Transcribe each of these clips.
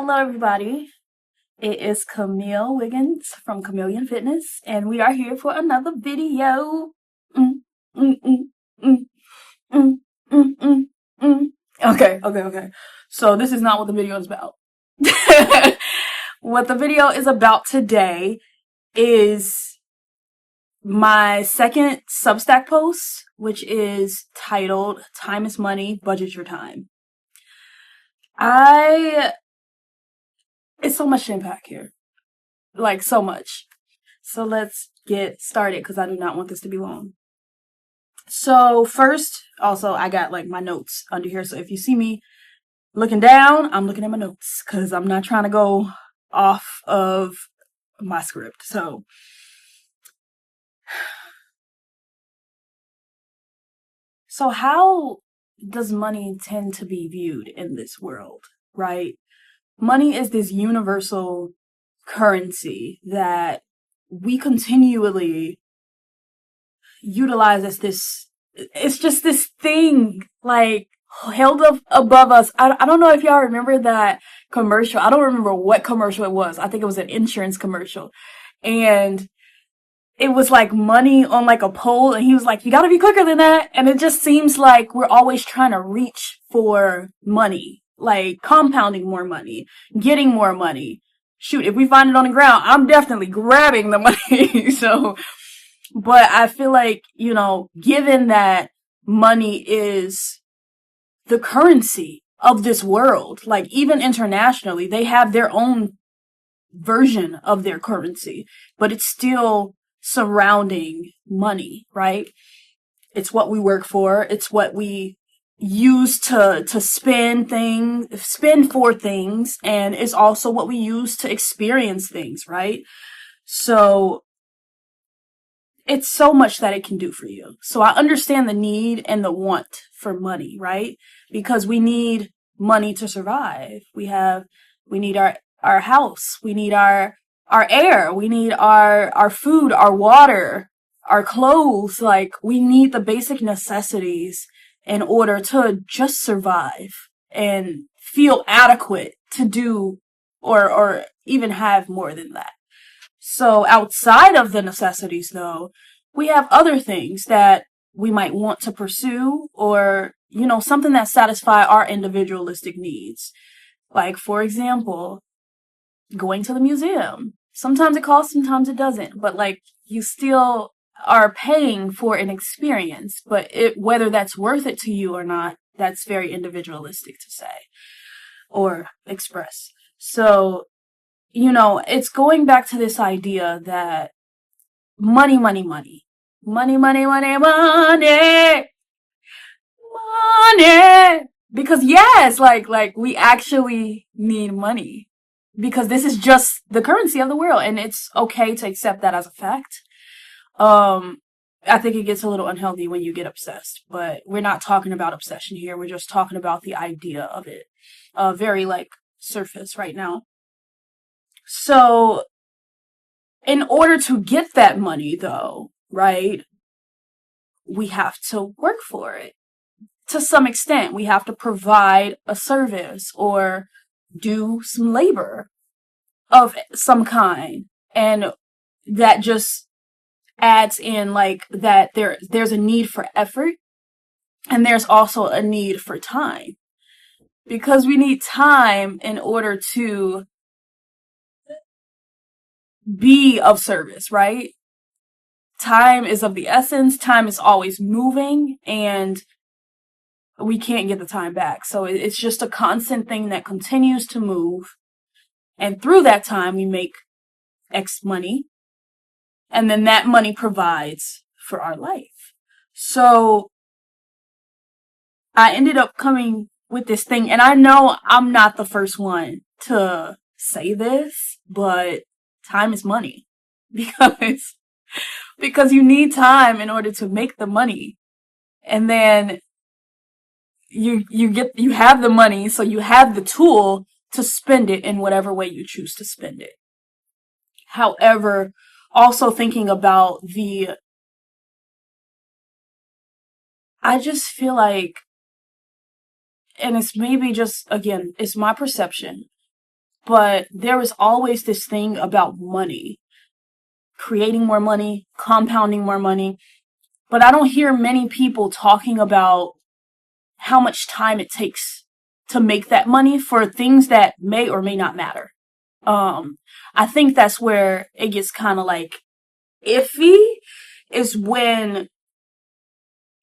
Hello, everybody. It is Camille Wiggins from Chameleon Fitness, and we are here for another video. Mm, mm, mm, mm, mm, mm, mm, mm. Okay. So this is not what the video is about. What the video is about today is my second Substack post, which is titled "Time is Money, Budget Your Time." It's so much to unpack here. Like, so much. So let's get started because I do not want this to be long. So first, also, I got like my notes under here. So if you see me looking down, I'm looking at my notes because I'm not trying to go off of my script. So how does money tend to be viewed in this world, right? Money is this universal currency that we continually utilize as it's just this thing like held up above us. I don't know if y'all remember that commercial. I don't remember what commercial it was. I think it was an insurance commercial. And it was like money on like a pole, and he was like, you gotta be quicker than that. And it just seems like we're always trying to reach for money, like compounding more money, getting more money. Shoot, if we find it on the ground, I'm definitely grabbing the money. But I feel like, given that money is the currency of this world, like even internationally, they have their own version of their currency, but it's still surrounding money, right? It's what we work for. It's what we use to spend for things, and it's also what we use to experience things, right? So it's so much that it can do for you. So I understand the need and the want for money, right? Because we need money to survive. We need our house. We need our air. We need our food, our water, our clothes. Like, we need the basic necessities in order to just survive and feel adequate to do or even have more than that. So outside of the necessities, though, we have other things that we might want to pursue, or, something that satisfy our individualistic needs. Like, for example, going to the museum. Sometimes it costs, sometimes it doesn't, but like, you still are paying for an experience, but whether that's worth it to you or not, that's very individualistic to say or express. So, it's going back to this idea that money, money, money, money, money, money, money, money. Because yes, like we actually need money because this is just the currency of the world, and it's okay to accept that as a fact. I think it gets a little unhealthy when you get obsessed, but we're not talking about obsession here. We're just talking about the idea of it. Very like surface right now. So, in order to get that money, though, right, we have to work for it. To some extent, we have to provide a service or do some labor of some kind. And that just adds in like that there's a need for effort, and there's also a need for time. Because we need time in order to be of service, right? Time is of the essence. Time is always moving, and we can't get the time back. So it's just a constant thing that continues to move. And through that time, we make X money. And then that money provides for our life. So I ended up coming with this thing. And I know I'm not the first one to say this, but time is money. Because you need time in order to make the money. And then you have the money, so you have the tool to spend it in whatever way you choose to spend it. However, also thinking about I just feel like, and it's maybe just, again, it's my perception. but there is always this thing about money, creating more money, compounding more money. But I don't hear many people talking about how much time it takes to make that money for things that may or may not matter. I think that's where it gets kind of like iffy, is when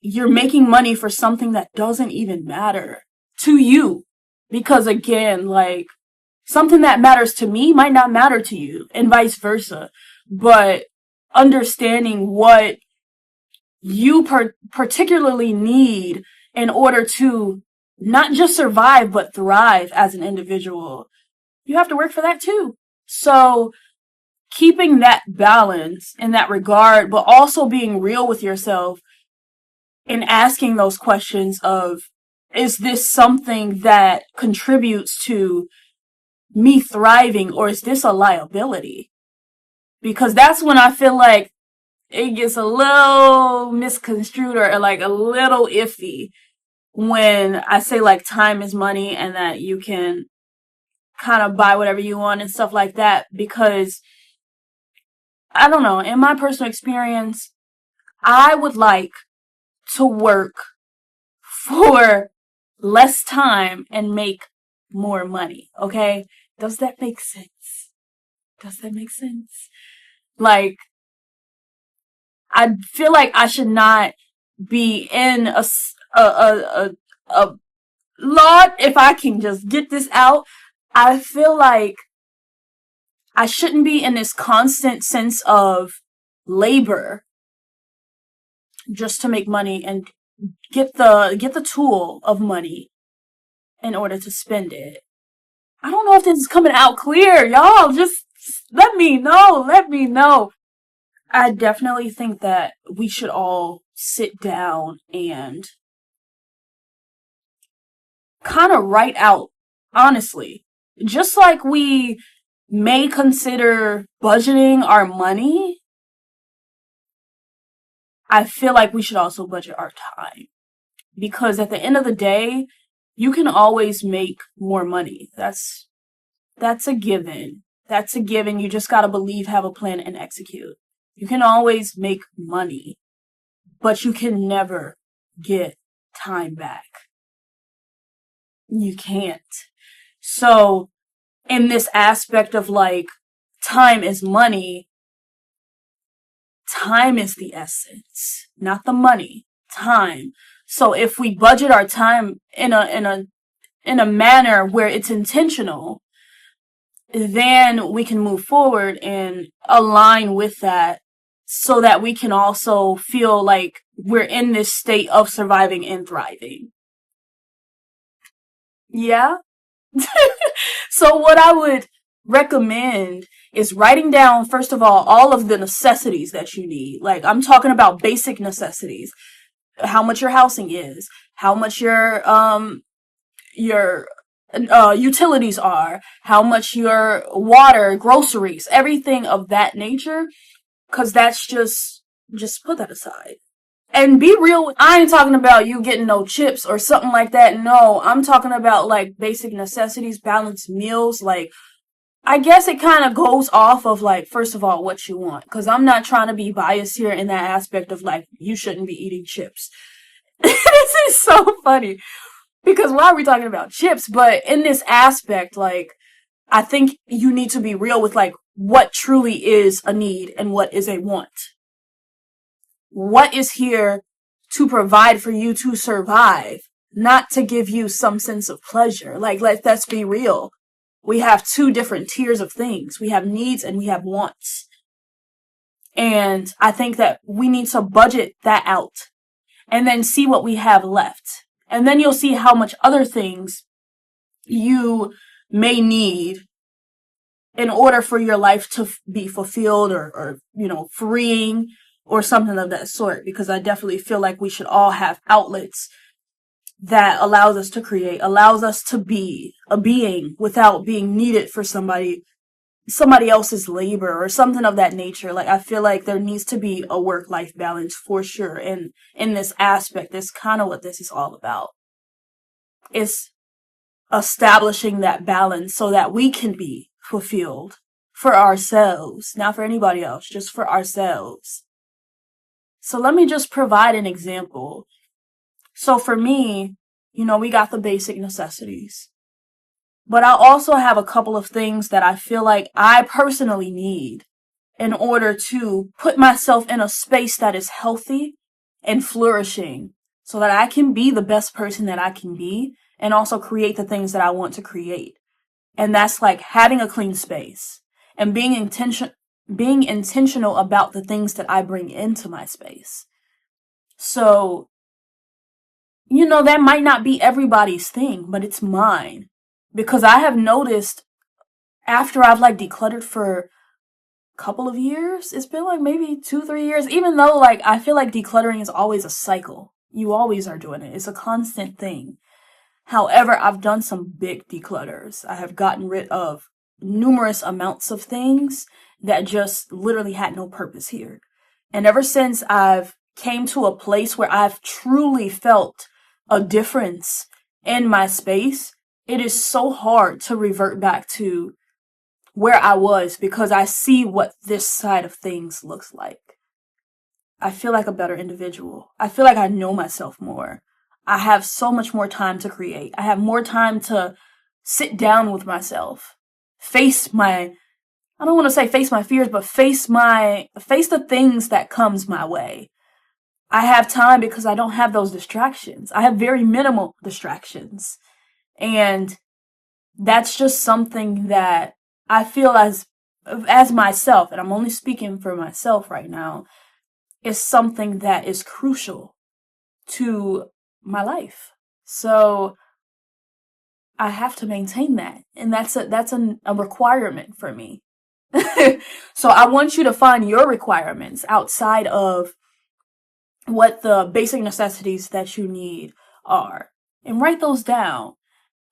you're making money for something that doesn't even matter to you. Because again, like, something that matters to me might not matter to you, and vice versa. But understanding what you particularly need in order to not just survive, but thrive as an individual, you have to work for that too. So keeping that balance in that regard, but also being real with yourself and asking those questions of, is this something that contributes to me thriving, or is this a liability? Because that's when I feel like it gets a little misconstrued, or like a little iffy, when I say like time is money and that you can kind of buy whatever you want and stuff like that. Because I don't know, in my personal experience, I would like to work for less time and make more money. Okay? Does that make sense? Does that make sense? Like, I feel like I should not be in a lot, if I can just get this out. I feel like I shouldn't be in this constant sense of labor just to make money and get the tool of money in order to spend it. I don't know if this is coming out clear, y'all. Just let me know. Let me know. I definitely think that we should all sit down and kind of write out, honestly, just like we may consider budgeting our money, I feel like we should also budget our time. Because at the end of the day, you can always make more money. That's a given. That's a given. You just gotta believe, have a plan, and execute. You can always make money, but you can never get time back. You can't. So, in this aspect of like, time is money, time is the essence, not the money. Time. So if we budget our time in a manner where it's intentional, then we can move forward and align with that, so that we can also feel like we're in this state of surviving and thriving. Yeah. So what I would recommend is writing down, first of all of the necessities that you need. Like, I'm talking about basic necessities. How much your housing is, how much your utilities are, how much your water, groceries, everything of that nature. Cause that's just put that aside. And be real. I ain't talking about you getting no chips or something like that. No, I'm talking about like basic necessities, balanced meals. Like, I guess it kind of goes off of like, first of all, what you want. Cause I'm not trying to be biased here in that aspect of like, you shouldn't be eating chips. This is so funny. Because why are we talking about chips? But in this aspect, like, I think you need to be real with like what truly is a need and what is a want. What is here to provide for you to survive, not to give you some sense of pleasure. Like, let's be real. We have two different tiers of things. We have needs and we have wants. And I think that we need to budget that out and then see what we have left. And then you'll see how much other things you may need in order for your life to be fulfilled or freeing or something of that sort. Because I definitely feel like we should all have outlets that allows us to create, allows us to be a being without being needed for somebody else's labor or something of that nature. Like, I feel like there needs to be a work-life balance for sure. And in this aspect, that's kind of what this is all about. It's establishing that balance so that we can be fulfilled for ourselves, not for anybody else, just for ourselves. So let me just provide an example. So for me, we got the basic necessities, but I also have a couple of things that I feel like I personally need in order to put myself in a space that is healthy and flourishing so that I can be the best person that I can be and also create the things that I want to create. And that's like having a clean space and being intentional about the things that I bring into my space. So, that might not be everybody's thing, but it's mine. Because I have noticed after I've like decluttered for couple of years. It's been like maybe 2, 3 years, even though like I feel like decluttering is always a cycle. You always are doing it. It's a constant thing. However, I've done some big declutters. I have gotten rid of numerous amounts of things that just literally had no purpose here. And ever since I've came to a place where I've truly felt a difference in my space, it is so hard to revert back to where I was because I see what this side of things looks like. I feel like a better individual. I feel like I know myself more. I have so much more time to create. I have more time to sit down with myself, I don't want to say face my fears, but face the things that comes my way. I have time because I don't have those distractions. I have very minimal distractions. And that's just something that I feel as myself, and I'm only speaking for myself right now, is something that is crucial to my life. So I have to maintain that, and that's a requirement for me. So I want you to find your requirements outside of what the basic necessities that you need are and write those down.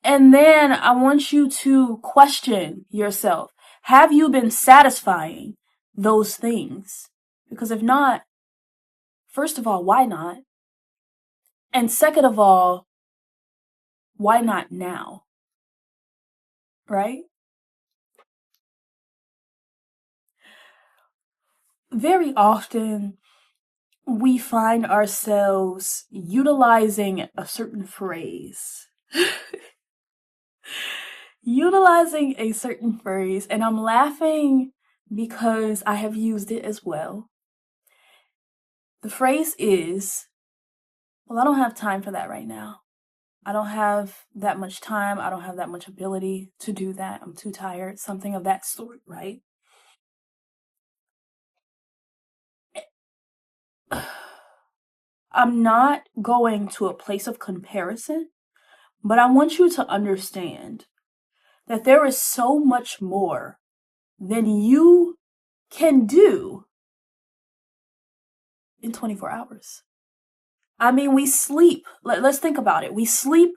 And then I want you to question yourself. Have you been satisfying those things? Because if not, first of all, why not? And second of all, why not now? Right? Very often, we find ourselves utilizing a certain phrase. Utilizing a certain phrase, and I'm laughing because I have used it as well. The phrase is, well, I don't have time for that right now. I don't have that much time. I don't have that much ability to do that. I'm too tired. Something of that sort, right? I'm not going to a place of comparison, but I want you to understand that there is so much more than you can do in 24 hours. I mean, we sleep. Let's think about it. We sleep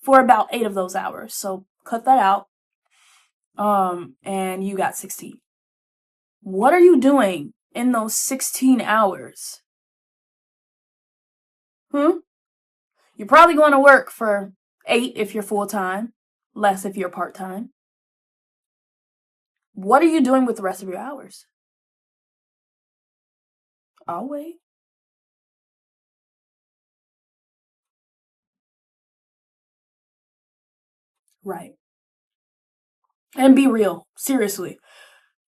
for about 8 of those hours. So cut that out. And you got 16. What are you doing in those 16 hours? You're probably going to work for 8 if you're full-time, less if you're part-time. What are you doing with the rest of your hours? I'll wait. Right. And be real. Seriously.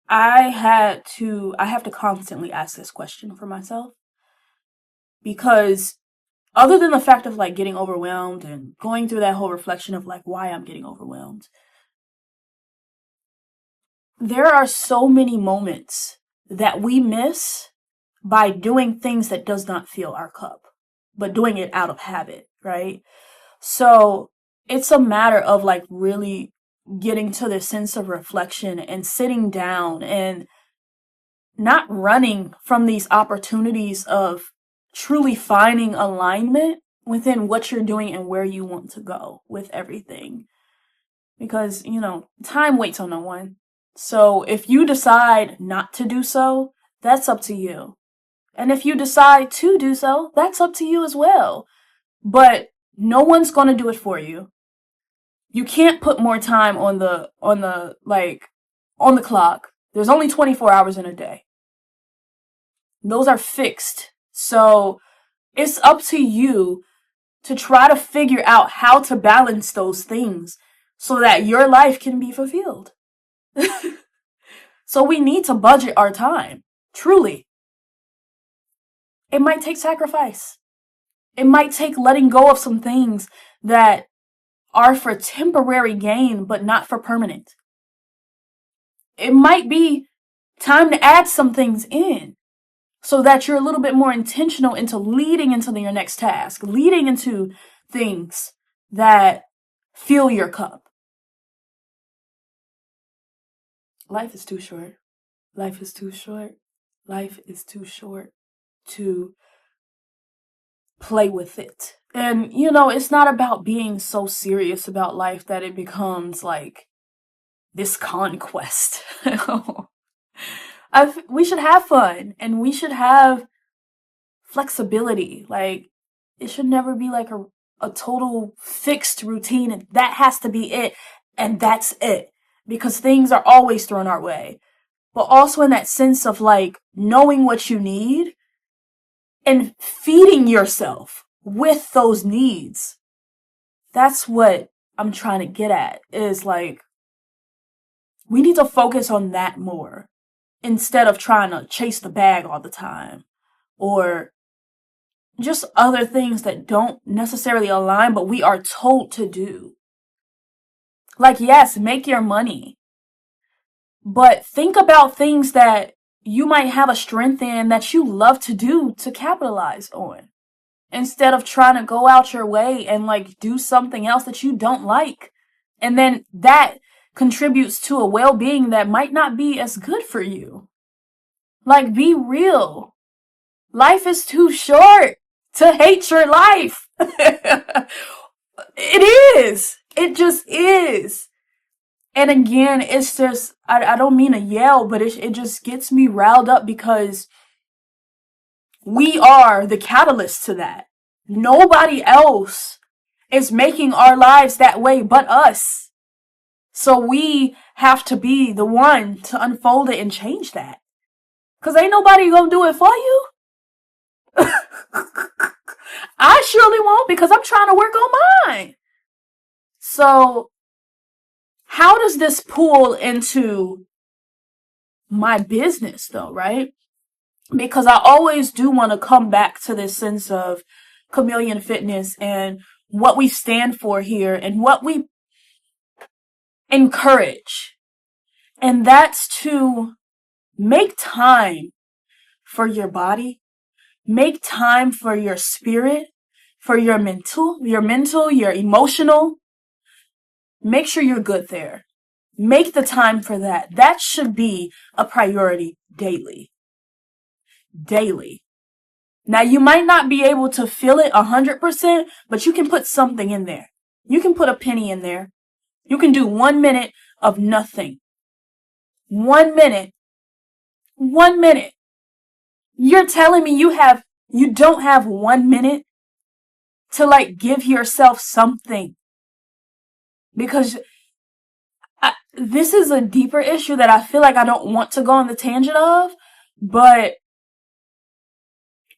I have to constantly ask this question for myself because other than the fact of like getting overwhelmed and going through that whole reflection of like why I'm getting overwhelmed, there are so many moments that we miss by doing things that does not fill our cup, but doing it out of habit, right? So it's a matter of like really getting to the sense of reflection and sitting down and not running from these opportunities of truly finding alignment within what you're doing and where you want to go with everything. Because, time waits on no one. So if you decide not to do so, that's up to you. And if you decide to do so, that's up to you as well. But no one's going to do it for you. You can't put more time on the clock. There's only 24 hours in a day. Those are fixed. So it's up to you to try to figure out how to balance those things so that your life can be fulfilled. So we need to budget our time. Truly. It might take sacrifice. It might take letting go of some things that are for temporary gain, but not for permanent. It might be time to add some things in so that you're a little bit more intentional into leading into your next task, leading into things that fill your cup. Life is too short. Life is too short. Life is too short to play with it. And, it's not about being so serious about life that it becomes like this conquest. We should have fun and we should have flexibility. Like, it should never be like a total fixed routine and that has to be it and that's it. Because things are always thrown our way. But also in that sense of like knowing what you need and feeding yourself with those needs. That's what I'm trying to get at, is like, we need to focus on that more instead of trying to chase the bag all the time or just other things that don't necessarily align, but we are told to do. Like, yes, make your money, but think about things that you might have a strength in that you love to do to capitalize on, instead of trying to go out your way and like do something else that you don't like. And then that contributes to a well-being that might not be as good for you. Like, be real. Life is too short to hate your life. It is. It just is. And again, it's just, I don't mean to yell, but it just gets me riled up because we are the catalyst to that. Nobody else is making our lives that way but us. So we have to be the one to unfold it and change that. Because ain't nobody gonna do it for you. I surely won't, because I'm trying to work on mine. So how does this pull into my business though, right? Because I always do want to come back to this sense of Chameleon Fitness and what we stand for here and what we encourage. And that's to make time for your body, make time for your spirit, for your mental, your emotional. Make sure you're good there. Make the time for that. That should be a priority daily. Daily. Now, you might not be able to feel it 100%, but you can put something in there. You can put a penny in there. You can do 1 minute of nothing. 1 minute. 1 minute. You're telling me you don't have 1 minute to like give yourself something? Because this is a deeper issue that I feel like I don't want to go on the tangent of, but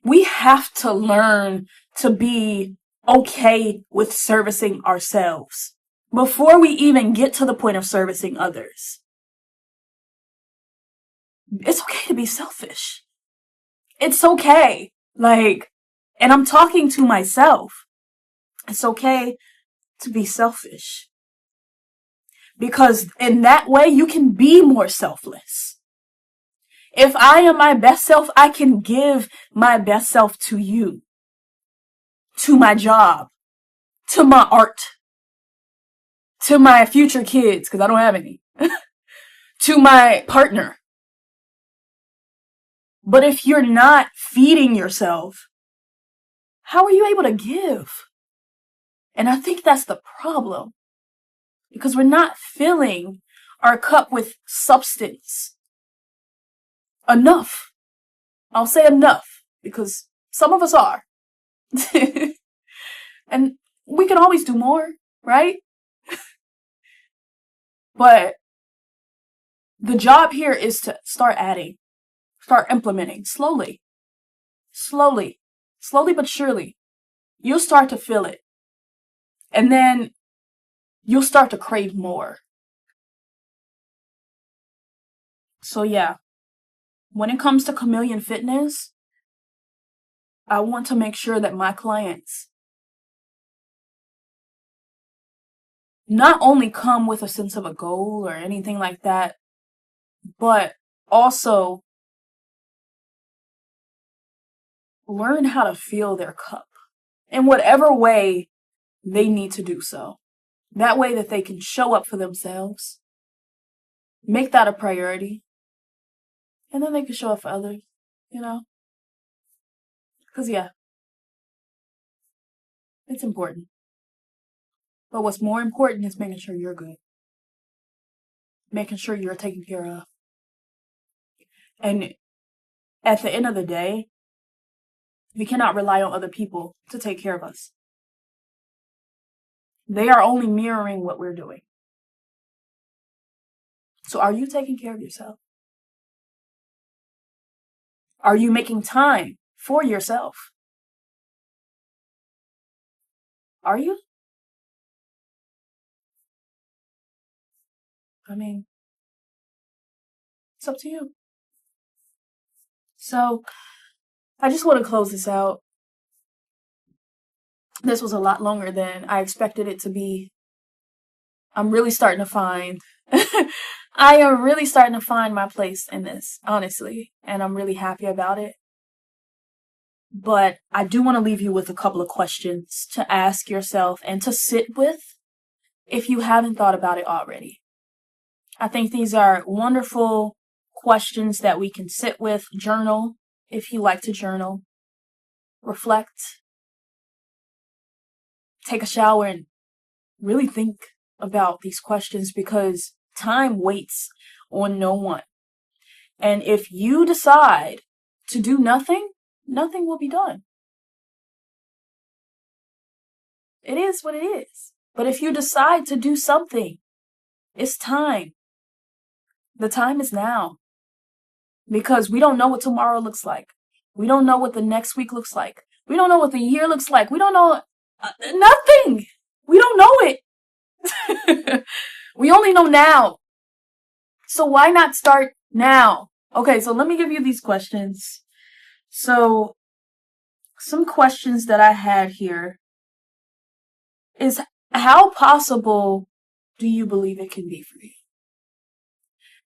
we have to learn to be okay with servicing ourselves before we even get to the point of servicing others. It's okay to be selfish. It's okay. Like, and I'm talking to myself. It's okay to be selfish. Because in that way, you can be more selfless. If I am my best self, I can give my best self to you, to my job, to my art, to my future kids, because I don't have any, to my partner. But if you're not feeding yourself, how are you able to give? And I think that's the problem, because we're not filling our cup with substance enough. I'll say enough, because some of us are. And we can always do more, right? But the job here is to start adding, start implementing slowly, slowly, slowly but surely. You'll start to feel it. And then you'll start to crave more. So yeah, when it comes to Chameleon Fitness, I want to make sure that my clients not only come with a sense of a goal or anything like that, but also learn how to fill their cup in whatever way they need to do so. That way that they can show up for themselves, make that a priority, and then they can show up for others, you know? Because, yeah, it's important. But what's more important is making sure you're good, making sure you're taken care of. And at the end of the day, we cannot rely on other people to take care of us. They are only mirroring what we're doing. So are you taking care of yourself? Are you making time for yourself? Are you? I mean, it's up to you. So I just want to close this out. This was a lot longer than I expected it to be. I'm really starting to find, I am really starting to find my place in this, honestly, and I'm really happy about it. But I do want to leave you with a couple of questions to ask yourself and to sit with if you haven't thought about it already. I think these are wonderful questions that we can sit with, journal, if you like to journal, reflect, take a shower, and really think about these questions because time waits on no one. And if you decide to do nothing, nothing will be done. It is what it is. But if you decide to do something, it's time. The time is now. Because we don't know what tomorrow looks like. We don't know what the next week looks like. We don't know what the year looks like. We don't know nothing. We don't know it. We only know now. So why not start now? Okay, so let me give you these questions. So some questions that I had here is how possible do you believe it can be for you?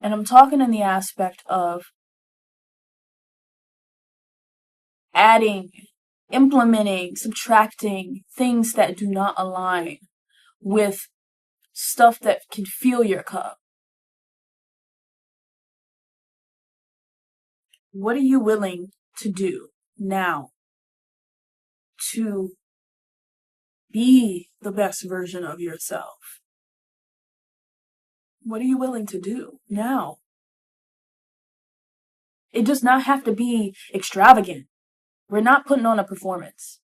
And I'm talking in the aspect of adding, implementing, subtracting things that do not align with stuff that can fill your cup. What are you willing to do now to be the best version of yourself? What are you willing to do now? It does not have to be extravagant. We're not putting on a performance.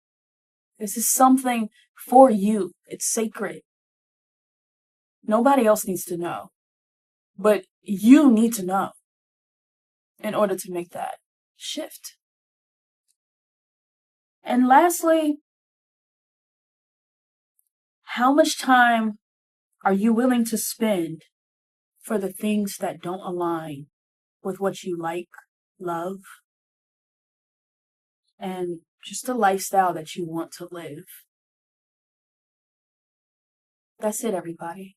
This is something for you. It's sacred. Nobody else needs to know. But you need to know in order to make that shift. And lastly, how much time are you willing to spend for the things that don't align with what you like, love, and just the lifestyle that you want to live? That's it, everybody.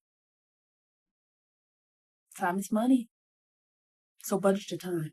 Time is money. So budget your time.